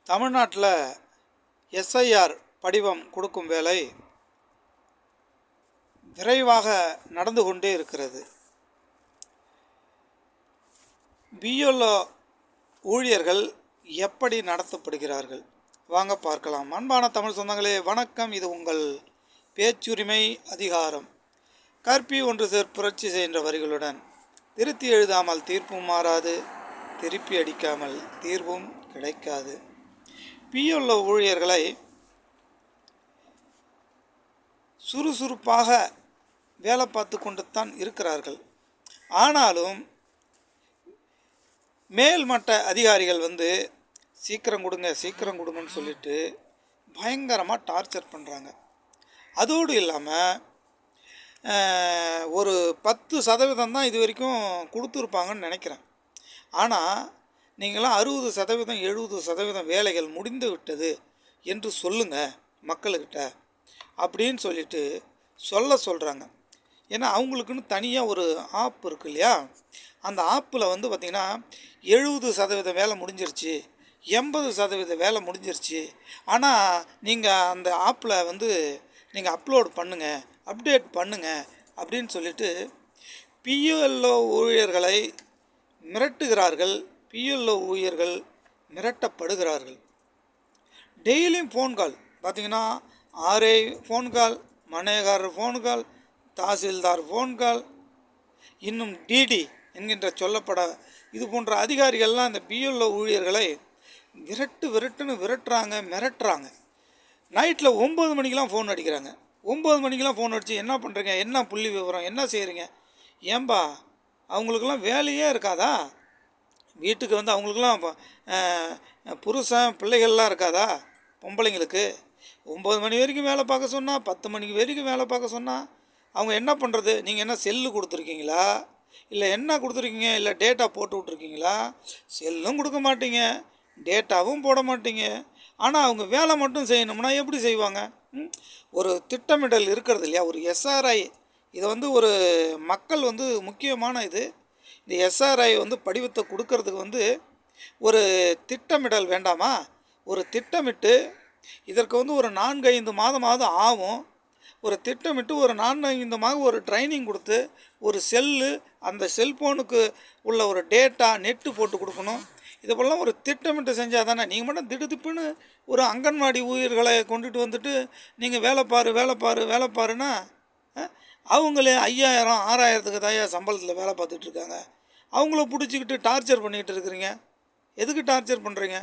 தமிழ்நாட்டில் எஸ்ஐஆர் படிவம் கொடுக்கும் வேலை விரைவாக நடந்து கொண்டே இருக்கிறது. பிஎல்ஓ ஊழியர்கள் எப்படி நடத்தப்படுகிறார்கள் வாங்க பார்க்கலாம். அன்பான தமிழ் சொந்தங்களே வணக்கம். இது உங்கள் பேச்சுரிமை அதிகாரம். கற்பி ஒன்று சேர் புரட்சி செய்கின்ற வரிகளுடன் திருத்தி எழுதாமல் தீர்ப்பும் மாறாது, திருப்பி அடிக்காமல் தீர்வும் கிடைக்காது. பிஎல்ஓ ஊழியர்களை சுறுசுறுப்பாக வேலை பார்த்து கொண்டு தான் இருக்கிறார்கள். ஆனாலும் மேல்மட்ட அதிகாரிகள் சீக்கிரம் கொடுங்கன்னு சொல்லிட்டு பயங்கரமாக டார்ச்சர் பண்ணுறாங்க. அதோடு இல்லாமல் ஒரு 10% தான் இது வரைக்கும் கொடுத்துருப்பாங்கன்னு நினைக்கிறேன். ஆனால் நீங்களாம் 60% 70% வேலைகள் முடிந்து விட்டது என்று சொல்லுங்கள் மக்கள்கிட்ட அப்படின்னு சொல்லிட்டு சொல்கிறாங்க. ஏன்னா அவங்களுக்குன்னு தனியாக ஒரு ஆப் இருக்கு இல்லையா, அந்த ஆப்பில் பார்த்திங்கன்னா 70% வேலை முடிஞ்சிருச்சு, 80% வேலை முடிஞ்சிருச்சு, ஆனால் நீங்கள் அந்த ஆப்பில் நீங்கள் அப்லோட் பண்ணுங்கள், அப்டேட் பண்ணுங்கள் அப்படின்னு சொல்லிட்டு பிஎல்ஓ ஊழியர்களை மிரட்டுகிறார்கள். பிஎல்ஓ ஊழியர்கள் மிரட்டப்படுகிறார்கள். டெய்லியும் ஃபோன் கால் பார்த்திங்கன்னா ஆர்ஐ ஃபோன் கால், மனேகாரர் ஃபோன் கால், தாசில்தார் ஃபோன் கால், இன்னும் டிடி என்கின்ற சொல்லப்பட இது போன்ற அதிகாரிகள்லாம் இந்த பிஎல்ஓ ஊழியர்களை விரட்டுன்னு விரட்டுறாங்க, மிரட்டுறாங்க. நைட்டில் 9 மணிக்கெலாம் ஃபோன் அடிக்கிறாங்க. 9 மணிக்கெலாம் ஃபோன் அடித்து என்ன பண்ணுறீங்க, என்ன புள்ளி விவரம், என்ன செய்கிறீங்க? ஏன்பா அவங்களுக்கெல்லாம் வேலையே இருக்காதா? வீட்டுக்கு அவங்களுக்கெல்லாம் புருஷன் பிள்ளைகள்லாம் இருக்காதா? பொம்பளைங்களுக்கு 9 மணி வரைக்கும் வேலை பார்க்க சொன்னால், 10 மணிக்கு வரைக்கும் வேலை பார்க்க சொன்னால் அவங்க என்ன பண்ணுறது? நீங்கள் என்ன செல்லு கொடுத்துருக்கீங்களா, இல்லை என்ன கொடுத்துருக்கீங்க, இல்லை டேட்டா போட்டு விட்ருக்கீங்களா? செல்லும் கொடுக்க மாட்டீங்க, டேட்டாவும் போட மாட்டீங்க. ஆனால் அவங்க வேலை மட்டும் செய்யணும்னா எப்படி செய்வாங்க? ஒரு திட்டமிடல் இருக்கிறது இல்லையா? ஒரு எஸ்ஆர்ஐ இதை ஒரு மக்கள் முக்கியமான இது. இந்த எஸ்ஆர்ஐ படிவத்தை கொடுக்கறதுக்கு ஒரு திட்டமிடல் வேண்டாமா? ஒரு திட்டமிட்டு இதற்கு ஒரு 4-5 மாதமாவது ஆகும். ஒரு திட்டமிட்டு ஒரு 4-5 மாதம் ஒரு ட்ரைனிங் கொடுத்து ஒரு செல்லு, அந்த செல்ஃபோனுக்கு உள்ள ஒரு டேட்டா நெட்டு போட்டு கொடுக்கணும். இதெல்லாம் ஒரு திட்டமிட்டு செஞ்சால் தானே. நீங்கள் மட்டும் திடுதிப்புன்னு ஒரு அங்கன்வாடி ஊழியர்களை கொண்டுட்டு நீங்கள் வேலை பாருன்னா அவங்களே 5000 6000க்கு தான் சம்பளத்தில் வேலை பார்த்துட்ருக்காங்க. அவங்கள பிடிச்சிக்கிட்டு டார்ச்சர் பண்ணிக்கிட்டு இருக்கிறீங்க. எதுக்கு டார்ச்சர் பண்ணுறீங்க?